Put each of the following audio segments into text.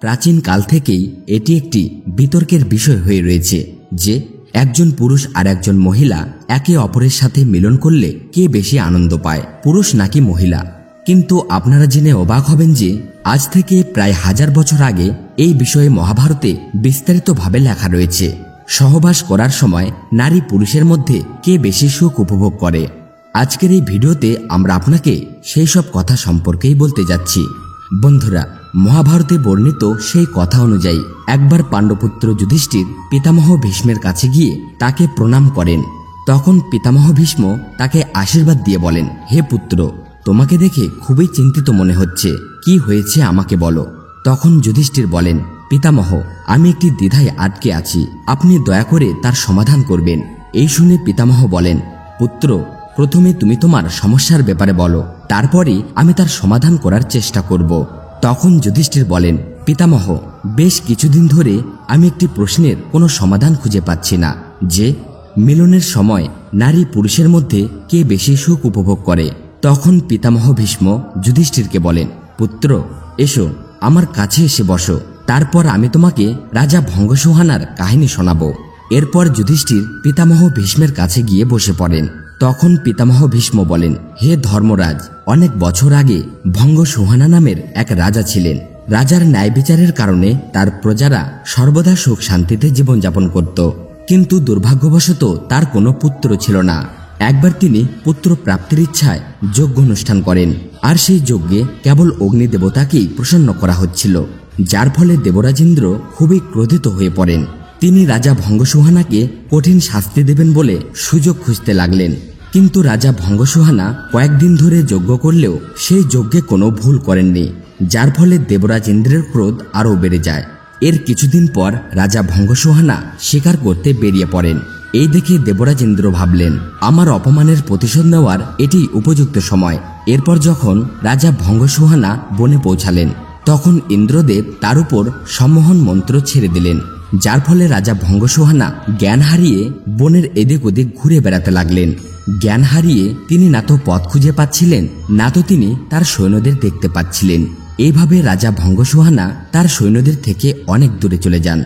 প্রাচীন কাল থেকেই এটি একটি বিতর্কের বিষয় হয়ে রয়েছে যে একজন পুরুষ আর একজন মহিলা একে অপরের সাথে মিলন করলে কে বেশি আনন্দ পায়, পুরুষ নাকি মহিলা। কিন্তু আপনারা জেনে অবাক হবেন যে আজ থেকে প্রায় 1000 বছর আগে এই বিষয়ে মহাভারতে বিস্তারিতভাবে লেখা রয়েছে। সহবাস করার সময় নারী পুরুষের মধ্যে কে বেশি সুখ উপভোগ করে। আজকের এই ভিডিওতে আমরা আপনাকে সেই সব কথা সম্পর্কেই বলতে যাচ্ছি। বন্ধুরা, মহাভারতে বর্ণিত সেই কথা অনুযায়ী একবার পাণ্ডবপুত্র যুধিষ্ঠির পিতামহ ভীষ্মের কাছে গিয়ে তাকে প্রণাম করেন। তখন পিতামহ ভীষ্ম তাকে আশীর্বাদ দিয়ে বলেন, হে পুত্র, তোমাকে দেখে খুবই চিন্তিত মনে হচ্ছে, কি হয়েছে আমাকে বলো। তখন যুধিষ্ঠির বলেন, পিতামহ, আমি একটি দ্বিধায় আটকে আছি, আপনি দয়া করে তার সমাধান করবেন। এই শুনে পিতামহ বলেন, পুত্র, প্রথমে তুমি তোমার সমস্যার ব্যাপারে বলো, তারপরে আমি তার সমাধান করার চেষ্টা করব। তখন যুধিষ্ঠির বলেন, পিতামহ, বেশ কিছুদিন ধরে আমি একটি প্রশ্নের কোনো সমাধান খুঁজে পাচ্ছি না যে মিলনের সময় নারী পুরুষের মধ্যে কে বেশি সুখ উপভোগ করে। তখন পিতামহ ভীষ্ম যুধিষ্ঠিরকে বলেন, পুত্র, এসো আমার কাছে এসে বসো, তারপর আমি তোমাকে রাজা ভঙ্গসুহানার কাহিনী শোনাবো। এরপর যুধিষ্ঠির পিতামহ ভীষ্মের কাছে গিয়ে বসে পড়েন। তখন পিতামহ ভীষ্ম বলেন, হে ধর্মরাজ, অনেক বছর আগে ভঙ্গসুহানা নামের এক রাজা ছিলেন। রাজার ন্যায় বিচারের কারণে তার প্রজারা সর্বদা সুখ শান্তিতে জীবনযাপন করত, কিন্তু দুর্ভাগ্যবশত তার কোনো পুত্র ছিল না। একবার তিনি পুত্র প্রাপ্তির ইচ্ছায় যজ্ঞ অনুষ্ঠান করেন, আর সেই যজ্ঞে কেবল অগ্নিদেবতাকেই প্রসন্ন করা হচ্ছিল, যার ফলে দেবরাজ ইন্দ্র খুবই ক্রোধিত হয়ে পড়েন। তিনি রাজা ভঙ্গসুহানাকে কঠিন শাস্তি দেবেন বলে সুযোগ খুঁজতে লাগলেন। কিন্তু রাজা ভঙ্গসুহানা কয়েকদিন ধরে যজ্ঞ করলেও সেই যজ্ঞে কোনো ভুল করেননি, যার ফলে দেবরাজ ইন্দ্রের ক্রোধ আরও বেড়ে যায়। এর কিছুদিন পর রাজা ভঙ্গসুহানা শিকার করতে বেরিয়ে পড়েন। এই দেখে দেবরাজ ইন্দ্র ভাবলেন, আমার অপমানের প্রতিশোধ নেওয়ার এটি উপযুক্ত সময়। এরপর যখন রাজা ভঙ্গসুহানা বনে পৌঁছালেন, তখন ইন্দ্রদেব তার উপর সম্মোহন মন্ত্র ছেড়ে দিলেন, যার ফলে রাজা ভঙ্গসুহানা জ্ঞান হারিয়ে বনের এদিক ওদিক ঘুরে বেড়াতে লাগলেন। জ্ঞান হারিয়ে তিনি না তো পথ খুঁজে পাচ্ছিলেন, না তো তিনি তার সৈন্যদের দেখতে পাচ্ছিলেন। এইভাবে রাজা ভঙ্গসুহানা তার সৈন্যদের থেকে অনেক দূরে চলে যান।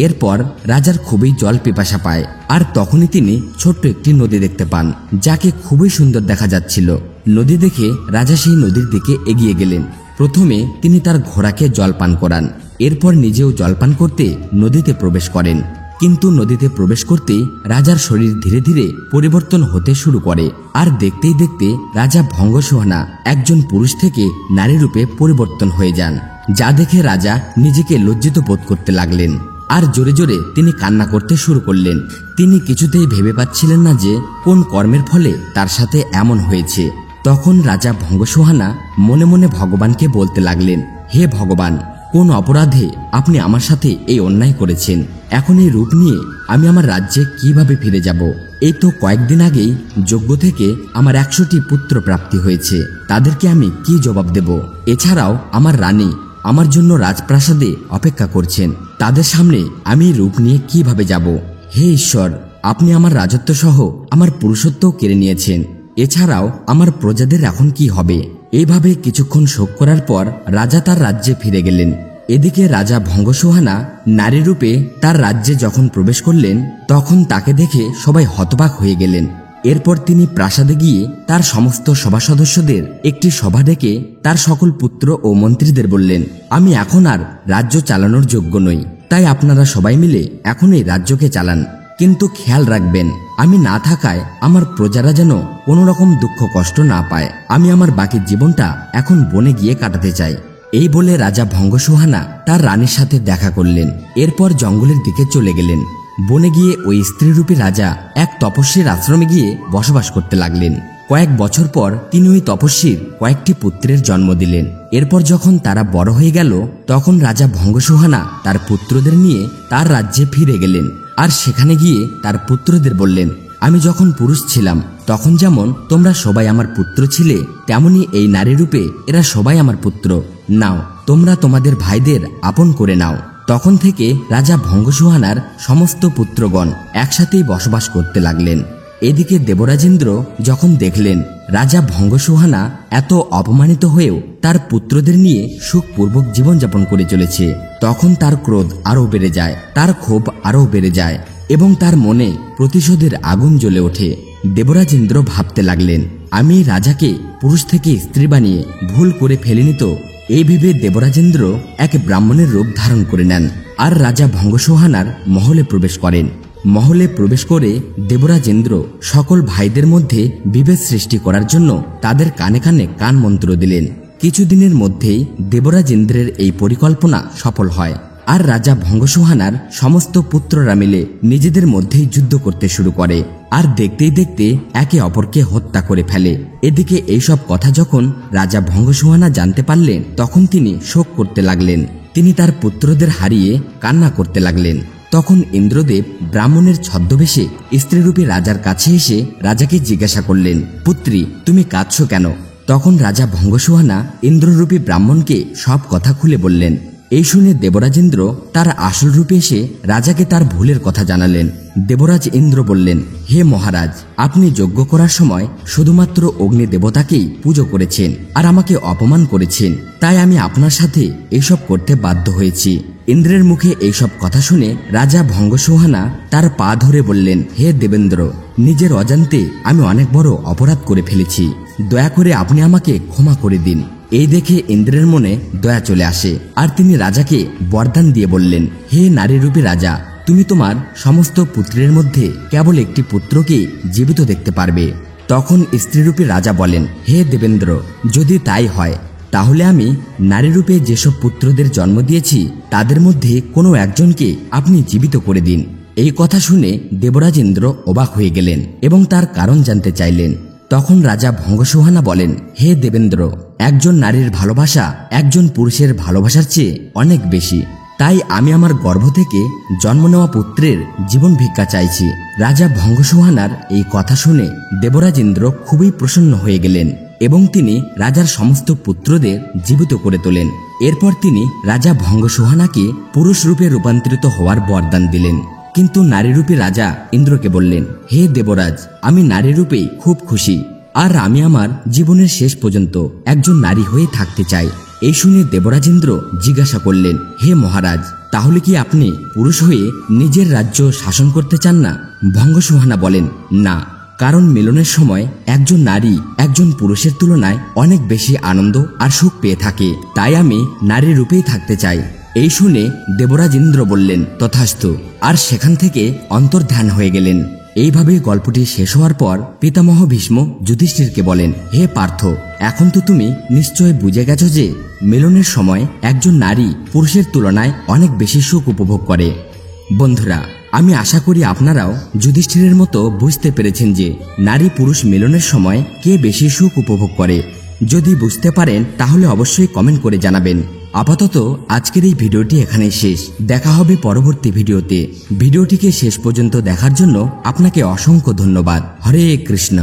এরপর রাজার খুবই জল পিপাসা পায়, আর তখনই তিনি ছোট্ট একটি নদী দেখতে পান, যাকে খুবই সুন্দর দেখা যাচ্ছিল। নদী দেখে রাজা সেই নদীর দিকে এগিয়ে গেলেন। প্রথমে তিনি তার ঘোড়াকে জল পান করান, এরপর নিজেও জলপান করতে নদীতে প্রবেশ করেন। কিন্তু নদীতে প্রবেশ করতেই রাজার শরীর ধীরে ধীরে পরিবর্তন হতে শুরু করে, আর দেখতেই দেখতে রাজা ভঙ্গসুহানা একজন পুরুষ থেকে নারী রূপে পরিবর্তন হয়ে যান, যা দেখে রাজা নিজেকে লজ্জিত বোধ করতে লাগলেন, আর জোরে জোরে তিনি কান্না করতে শুরু করলেন। তিনি কিছুতেই ভেবে পাচ্ছিলেন না যে কোন কর্মের ফলে তার সাথে এমন হয়েছে। তখন রাজা ভঙ্গসুহানা মনে মনে ভগবানকে বলতে লাগলেন, হে ভগবান, কোন অপরাধে আপনি আমার সাথে এই অন্যায় করেছেন? এখন এই রূপ নিয়ে আমি আমার রাজ্যে কিভাবে ফিরে যাব? এই তো কয়েকদিন আগেই যজ্ঞ থেকে আমার 100টি পুত্র প্রাপ্তি হয়েছে, তাদেরকে আমি কি জবাব দেব? এছাড়াও আমার রানী আমার জন্য রাজপ্রাসাদে অপেক্ষা করছেন, তাদের সামনে আমি রূপ নিয়ে কিভাবে যাব? হে ঈশ্বর, আপনি আমার রাজত্ব সহ আমার পুরুষত্বও কেড়ে নিয়েছেন, এছাড়াও আমার প্রজাদের এখন কি হবে? এইভাবে কিছুক্ষণ শোক করার পর রাজা তার রাজ্যে ফিরে গেলেন। এদিকে রাজা ভঙ্গসুহানা নারী রূপে তার রাজ্যে যখন প্রবেশ করলেন, তখন তাকে দেখে সবাই হতবাক হয়ে গেলেন। এরপর তিনি প্রাসাদে গিয়ে তার সমস্ত সভা সদস্যদের একটি সভা ডেকে তার সকল পুত্র ও মন্ত্রীদের বললেন, আমি এখন আর রাজ্য চালানোর যোগ্য নই, তাই আপনারা সবাই মিলে এখন এই রাজ্যকে চালান। কিন্তু খেয়াল রাখবেন, আমি না থাকায় আমার প্রজারা যেন কোনো রকম দুঃখ কষ্ট না পায়। আমি আমার বাকি জীবনটা এখন বনে গিয়ে কাটাতে চাই। এই বলে রাজা ভঙ্গসুহানা তার রানীর সাথে দেখা করলেন। এরপর জঙ্গলের দিকে চলে গেলেন। বনে গিয়ে ওই স্ত্রীরূপী রাজা এক তপস্বীর আশ্রমে গিয়ে বসবাস করতে লাগলেন। কয়েক বছর পর তিনি ওই তপস্বীর কয়েকটি পুত্রের জন্ম দিলেন। এরপর যখন তারা বড় হয়ে গেল, তখন রাজা ভঙ্গসুহানা তার পুত্রদের নিয়ে তার রাজ্যে ফিরে গেলেন, আর সেখানে গিয়ে তার পুত্রদের বললেন, আমি যখন পুরুষ ছিলাম তখন যেমন তোমরা সবাই আমার পুত্র ছিলে, তেমনি এই নারী রূপে এরা সবাই আমার পুত্র। নাও, তোমরা তোমাদের ভাইদের আপন করে নাও। তখন থেকে রাজা ভঙ্গসুহানার সমস্ত পুত্রগণ একসাথেই বসবাস করতে লাগলেন। এদিকে দেবরাজেন্দ্র যখন দেখলেন রাজা ভঙ্গসুহানা এত অপমানিত হয়েও তার পুত্রদের নিয়ে সুখপূর্বক জীবনযাপন করে চলেছে, তখন তার ক্রোধ আরও বেড়ে যায়, তার ক্ষোভ আরও বেড়ে যায় এবং তার মনে প্রতিশোধের আগুন জ্বলে ওঠে। দেবরাজেন্দ্র ভাবতে লাগলেন, আমি রাজাকে পুরুষ থেকে স্ত্রী বানিয়ে ভুল করে ফেলিনি তো। এই ভেবে দেবরাজেন্দ্র এক ব্রাহ্মণের রূপ ধারণ করে নেন আর রাজা ভঙ্গসুহানার মহলে প্রবেশ করেন। মহলে প্রবেশ করে দেবরাজেন্দ্র সকল ভাইদের মধ্যে বিভেদ সৃষ্টি করার জন্য তাদের কানে কানে কান মন্ত্র দিলেন। কিছুদিনের মধ্যেই দেবরাজেন্দ্রের এই পরিকল্পনা সফল হয় আর রাজা ভঙ্গসুহানার সমস্ত পুত্ররা মিলে নিজেদের মধ্যেই যুদ্ধ করতে শুরু করে আর দেখতেই দেখতে একে অপরকে হত্যা করে ফেলে। এদিকে এইসব কথা যখন রাজা ভঙ্গসুহানা জানতে পারলেন তখন তিনি শোক করতে লাগলেন। তিনি তার পুত্রদের হারিয়ে কান্না করতে লাগলেন। তখন ইন্দ্রদেব ব্রাহ্মণের ছদ্মবেশে স্ত্রীরূপী রাজার কাছে এসে রাজাকে জিজ্ঞাসা করলেন, পুত্রী তুমি কাঁদছো কেন? তখন রাজা ভঙ্গসুহানা ইন্দ্ররূপী ব্রাহ্মণকে সব কথা খুলে বললেন। এই শুনে দেবরাজেন্দ্র তার আসল রূপে এসে রাজাকে তার ভুলের কথা জানালেন। দেবরাজ ইন্দ্র বললেন, হে মহারাজ, আপনি যজ্ঞ করার সময় শুধুমাত্র অগ্নি দেবতাকেই পুজো করেছেন আর আমাকে অপমান করেছেন, তাই আমি আপনার সাথে এইসব করতে বাধ্য হয়েছি। ইন্দ্রের মুখে এইসব কথা শুনে রাজা ভঙ্গসুহানা তার পা ধরে বললেন, হে দেবেন্দ্র, নিজের অজান্তে আমি অনেক বড় অপরাধ করে ফেলেছি, দয়া করে আপনি আমাকে ক্ষমা করে দিন। এই দেখে ইন্দ্রের মনে দয়া চলে আসে আর তিনি রাজাকে বরদান দিয়ে বললেন, হে নারীরূপী রাজা, তুমি তোমার সমস্ত পুত্রের মধ্যে কেবল একটি পুত্রকে জীবিত দেখতে পারবে। তখন স্ত্রীরূপী রাজা বলেন, হে দেবেন্দ্র, যদি তাই হয় তাহলে আমি নারীরূপে যেসব পুত্রদের জন্ম দিয়েছি তাদের মধ্যে কোনো একজনকে আপনি জীবিত করে দিন। এই কথা শুনে দেবরাজেন্দ্র অবাক হয়ে গেলেন এবং তার কারণ জানতে চাইলেন। তখন রাজা ভঙ্গসুহানা বলেন, হে দেবেন্দ্র, একজন নারীর ভালোবাসা একজন পুরুষের ভালোবাসার চেয়ে অনেক বেশি, তাই আমি আমার গর্ভ থেকে জন্ম নেওয়া পুত্রের জীবন ভিক্ষা চাইছি। রাজা ভঙ্গসুহানার এই কথা শুনে দেবরাজেন্দ্র খুবই প্রসন্ন হয়ে গেলেন এবং তিনি রাজার সমস্ত পুত্রদের জীবিত করে তোলেন। এরপর তিনি রাজা ভঙ্গসুহানাকে পুরুষ রূপে রূপান্তরিত হওয়ার বরদান দিলেন। কিন্তু নারীরূপী রাজা ইন্দ্রকে বললেন, হে দেবরাজ, আমি নারীরূপেই খুব খুশি আর আমি আমার জীবনের শেষ পর্যন্ত একজন নারী হয়ে থাকতে চাই। এই শুনে দেবরাজেন্দ্র জিজ্ঞাসা করলেন, হে মহারাজ, তাহলে কি আপনি পুরুষ হয়ে নিজের রাজ্য শাসন করতে চান না? ভঙ্গসুহানা বলেন, না, কারণ মিলনের সময় একজন নারী একজন পুরুষের তুলনায় অনেক বেশি আনন্দ আর সুখ পেয়ে থাকে, তাই আমি নারী রূপেই থাকতে চাই। এই শুনে দেবরাজ ইন্দ্র বললেন, তথাস্তু, আর সেখান থেকে অন্তর্ধান হয়ে গেলেন। এইভাবে গল্পটি শেষ হওয়ার পর পিতামহ ভীষ্ম যুধিষ্ঠিরকে বলেন, হে পার্থ, এখন তো তুমি নিশ্চয় বুঝে গেছো যে মিলনের সময় একজন নারী পুরুষের তুলনায় অনেক বেশি সুখ উপভোগ করে। বন্ধুরা, আমি আশা করি আপনারাও যুধিষ্ঠিরের মতো বুঝতে পেরেছেন যে নারী পুরুষ মিলনের সময় কে বেশি সুখ উপভোগ করে। যদি বুঝতে পারেন তাহলে অবশ্যই কমেন্ট করে জানাবেন। আপাতত আজকের এই ভিডিওটি এখানেই শেষ। দেখা হবে পরবর্তী ভিডিওতে। ভিডিওটিকে শেষ পর্যন্ত দেখার জন্য আপনাকে অসংখ্য ধন্যবাদ। হরে কৃষ্ণ।